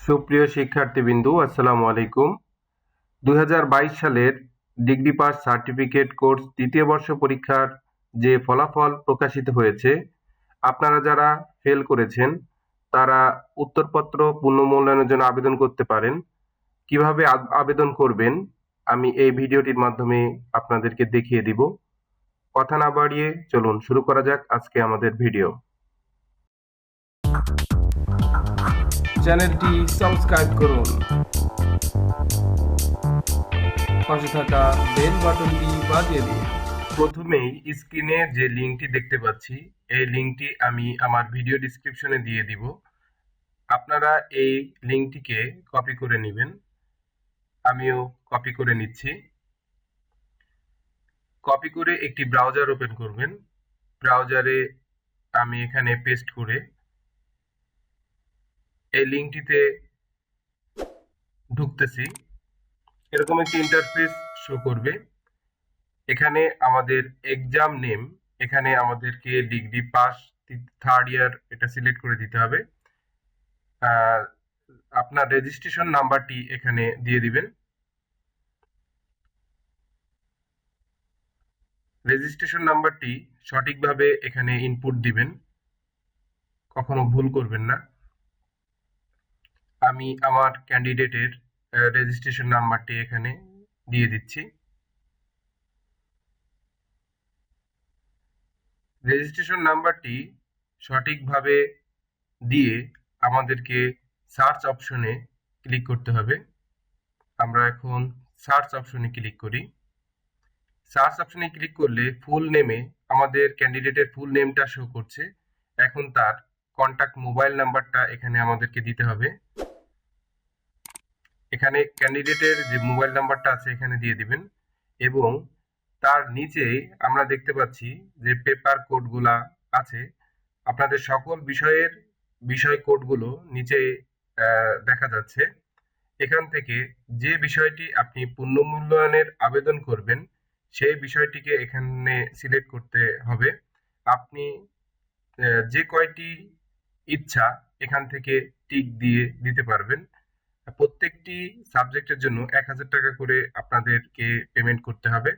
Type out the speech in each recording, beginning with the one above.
সুপ্রিয় শিক্ষার্থীবৃন্দু, আসসালামু আলাইকুম। 2022 সালের ডিগ্রি পাস সার্টিফিকেট কোর্স তৃতীয় বর্ষ পরীক্ষার যে ফলাফল প্রকাশিত হয়েছে, আপনারা যারা ফেল করেছেন তারা উত্তরপত্র পুনর্মূল্যায়নের জন্য আবেদন করতে পারেন। কিভাবে আবেদন করবেন আমি এই ভিডিওটির মাধ্যমে আপনাদেরকে দেখিয়ে দিব। কথা না বাড়িয়ে চলুন শুরু করা যাক আজকে আমাদের ভিডিও। চ্যানেলটি সাবস্ক্রাইব করুন, পাশে থাকা বেল বাটনটি বাজিয়ে দিন। প্রথমেই স্ক্রিনে যে লিঙ্কটি দেখতে পাচ্ছি, এই লিঙ্কটি আমি আমার ভিডিও ডেসক্রিপশনে দিয়ে দিব। আপনারা এই লিঙ্কটিকে কপি করে নেবেন। আমিও কপি করে নিচ্ছি। কপি করে একটি ব্রাউজার ওপেন করবেন। ব্রাউজারে আমি এখানে পেস্ট করে এই লিঙ্কটিতে ঢুকতেছি। এরকম একটি ইন্টারফেস শো করবে। এখানে আমাদের এক্সাম নেম, এখানে আমাদেরকে ডিগ্রি পাস থার্ড ইয়ার এটা সিলেক্ট করে দিতে হবে। আপনার রেজিস্ট্রেশন নাম্বারটি এখানে দিয়ে দিবেন। রেজিস্ট্রেশন নাম্বারটি সঠিকভাবে এখানে ইনপুট দিবেন, কখনো ভুল করবেন না। আমি আমার ক্যান্ডিডেটের রেজিস্ট্রেশন নাম্বারটি এখানে দিয়ে দিচ্ছি। রেজিস্ট্রেশন নাম্বারটি সঠিকভাবে দিয়ে আমাদেরকে সার্চ অপশনে ক্লিক করতে হবে। আমরা এখন সার্চ অপশনে ক্লিক করি। সার্চ অপশনে ক্লিক করলে ফুল নেমে আমাদের ক্যান্ডিডেটের ফুল নেমটা শো করছে। এখন তার কন্ট্যাক্ট মোবাইল নাম্বারটা এখানে আমাদেরকে দিতে হবে। এখানে ক্যান্ডিডেটের যে মোবাইল নাম্বারটা আছে এখানে দিয়ে দিবেন এবং তার নিচে আমরা দেখতে পাচ্ছি যে পেপার কোডগুলা আছে। আপনাদের সকল বিষয় কোডগুলো নিচে দেখা যাচ্ছে। এখান থেকে যে বিষয়টি আপনি পুনর্মূল্যায়নের আবেদন করবেন সেই বিষয়টিকে এখানে সিলেক্ট করতে হবে। আপনি যে কয়টি ইচ্ছা এখান থেকে টিক দিয়ে দিতে পারবেন। প্রত্যেকটি সাবজেক্টের জন্য 1000 টাকা করে আপনাদেরকে পেমেন্ট করতে হবে।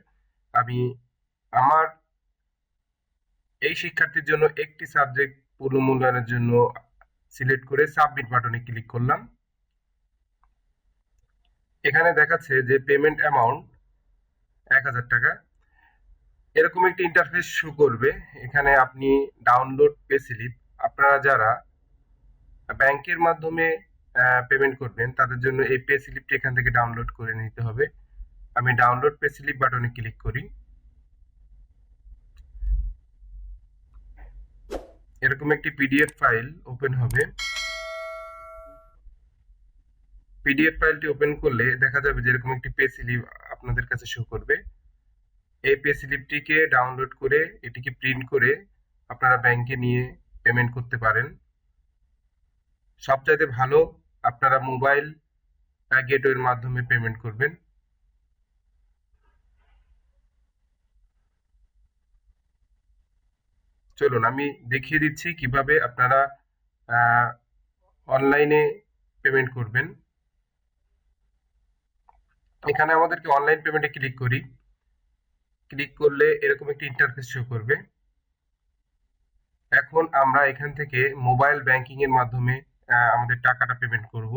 আমি আমার এই শিক্ষার্থীর জন্য একটি সাবজেক্ট পুনর্মূল্যায়নের জন্য সিলেক্ট করে সাবমিট বাটনে ক্লিক করলাম। এখানে দেখাচ্ছে যে পেমেন্ট অ্যামাউন্ট 1000 টাকা। এরকম একটি ইন্টারফেস শো করবে। এখানে আপনি ডাউনলোড পে স্লিপ, আপনারা যারা ব্যাংকের মাধ্যমে পেমেন্ট করবেন তাদের জন্য এই পে স্লিপটি এখান থেকে ডাউনলোড করে নিতে হবে। আমি ডাউনলোড পে স্লিপ বাটনে ক্লিক করি। এরকম একটি পিডিএফ ফাইল ওপেন হবে। পিডিএফ ফাইলটি ওপেন করলে দেখা যাবে যে এরকম একটি পে স্লিপ আপনাদের কাছে শো করবে। এই পে স্লিপটিকে ডাউনলোড করে এটিকে প্রিন্ট করে আপনারা ব্যাংকে নিয়ে পেমেন্ট করতে পারেন। সবচাইতে ভালো আপনারা মোবাইল গেটওয়ের মাধ্যমে পেমেন্ট করবেন। চলুন আমি দেখিয়ে দিচ্ছি কিভাবে আপনারা অনলাইনে পেমেন্ট করবেন। এখানে আমাদেরকে অনলাইন পেমেন্টে ক্লিক করি। ক্লিক করলে এরকম একটি ইন্টারফেস শো করবে। এখন আমরা এখান থেকে মোবাইল ব্যাংকিং এর মাধ্যমে আমাদের টাকাটা পেমেন্ট করব।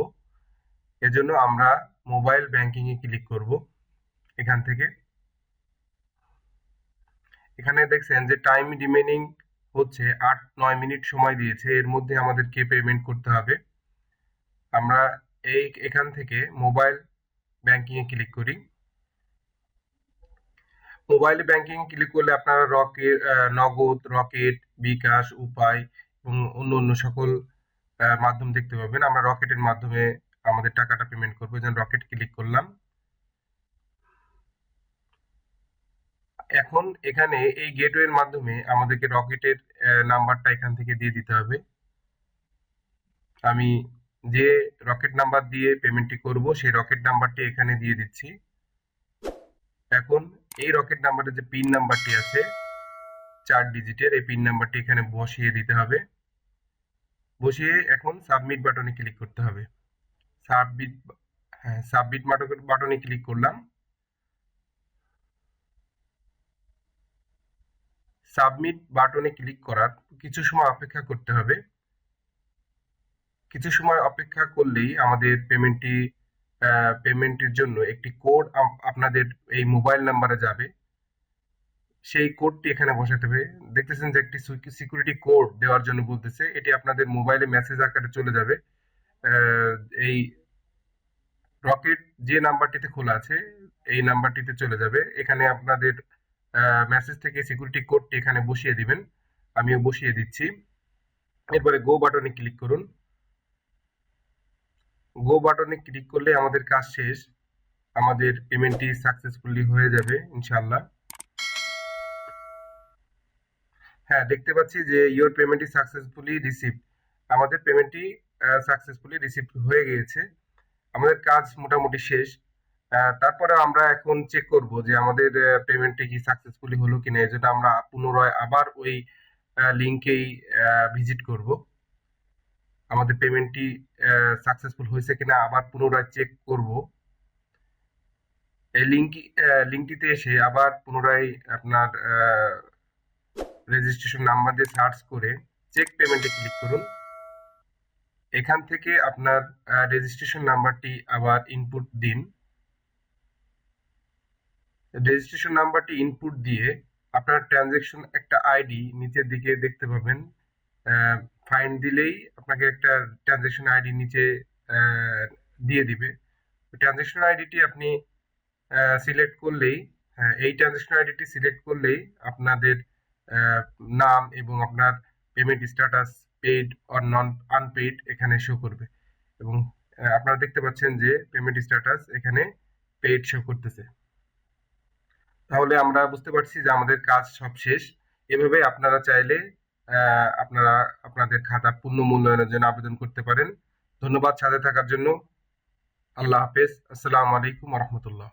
এজন্য আমরা মোবাইল ব্যাংকিং এ ক্লিক করব। এখান থেকে এখানে দেখছেন যে টাইম রিমেইনিং হচ্ছে 8-9 মিনিট সময় দিয়েছে, এর মধ্যে আমাদেরকে পেমেন্ট করতে হবে। আমরা এখান থেকে মোবাইল ব্যাংকিং এ ক্লিক করি। মোবাইল ব্যাংকিং ক্লিক করলে আপনারা নগদ, রকেট, বিকাশ, উপায় এবং অন্য সকল মাধ্যম দেখতে পাবেন। আমরা রকেটের মাধ্যমে আমাদের টাকাটা পেমেন্ট করবো। যেন রকেট ক্লিক করলাম। এখন এখানে এই গেটওয়ের মাধ্যমে আমাদেরকে রকেটের নাম্বারটা এখান থেকে দিয়ে দিতে হবে। আমি যে রকেট নাম্বার দিয়ে পেমেন্টটি করব সেই রকেট নাম্বারটি এখানে দিয়ে দিচ্ছি। এখন এই রকেট নাম্বারের যে পিন নাম্বারটি আছে 4 ডিজিটের, এই পিন নাম্বারটি এখানে বসিয়ে দিতে হবে। বসিয়ে এখন সাবমিট বাটনে ক্লিক করতে হবে। সাবমিট হ্যাঁ সাবমিট বাটনে ক্লিক করলাম। সাবমিট বাটনে ক্লিক করার কিছু সময় অপেক্ষা করতে হবে। কিছু সময় অপেক্ষা করলেই আমাদের পেমেন্টের জন্য একটি কোড আপনাদের এই মোবাইল নাম্বারে যাবে। সেই কোডটি এখানে বসাতে হবে। দেখতেছেন যে একটি সিকিউরিটি কোড দেওয়ার জন্য বলতেছে, এটি আপনাদের মোবাইলে মেসেজ আকারে চলে যাবে। আহ, এই রকেট যে নাম্বারটিতে খোলা আছে এই নাম্বারটিতে চলে যাবে। এখানে আপনাদের মেসেজ থেকে সিকিউরিটি কোডটি এখানে বসিয়ে দিবেন। আমিও বসিয়ে দিচ্ছি। এরপরে গো বাটনে ক্লিক করুন। গো বাটনে ক্লিক করলে আমাদের কাজ শেষ। আমাদের পেমেন্টটি সাকসেসফুলি হয়ে যাবে ইনশাআল্লাহ। হ্যাঁ, দেখতে পাচ্ছি যে your payment is successfully received. আমাদের পেমেন্টটি সাকসেসফুলি রিসিভ হয়ে গিয়েছে। আমাদের কাজ মোটামুটি শেষ। তারপরে আমরা এখন চেক করব যে আমাদের পেমেন্টটি কি সাকসেসফুলি হলো কিনা। এজন্য আমরা পুনরায় আবার ওই লিংকেই ভিজিট করব। আমাদের পেমেন্টটি সাকসেসফুল হয়েছে কিনা আবার পুনরায় চেক করব। এই লিংকটিতে এসে আবার পুনরায় আপনার রেজিস্ট্রেশন নাম্বার দিয়ে সার্চ করে চেক পেমেন্টে ক্লিক করুন। এখান থেকে আপনার রেজিস্ট্রেশন নাম্বারটি আবার ইনপুট দিন। রেজিস্ট্রেশন নাম্বারটি ইনপুট দিয়ে আপনার ট্রানজ্যাকশন একটা আইডি নিচের দিকে দেখতে পাবেন। ফাইন্ড দিলেই আপনাকে একটা ট্রানজ্যাকশন আইডি নিচে দিয়ে দিবে। ট্রানজ্যাকশন আইডিটি আপনি সিলেক্ট করলেই এই ট্রানজ্যাকশন আইডিটি সিলেক্ট করলেই আপনাদের নাম এবং আপনার payment status paid or non unpaid এখানে শো করবে। এবং আপনারা দেখতে পাচ্ছেন যে পেমেন্ট স্ট্যাটাস এখানে পেইড শো করতেছে। তাহলে আমরা বুঝতে পারছি যে আমাদের কাজ সব শেষ। এভাবে আপনারা চাইলে আপনারা আপনাদের খাতা পুনঃ মূল্যায়নের জন্য আবেদন করতে পারেন। ধন্যবাদ সাথে থাকার জন্য। আল্লাহ হাফেজ। আসসালামু আলাইকুম ওয়া রাহমাতুল্লাহ।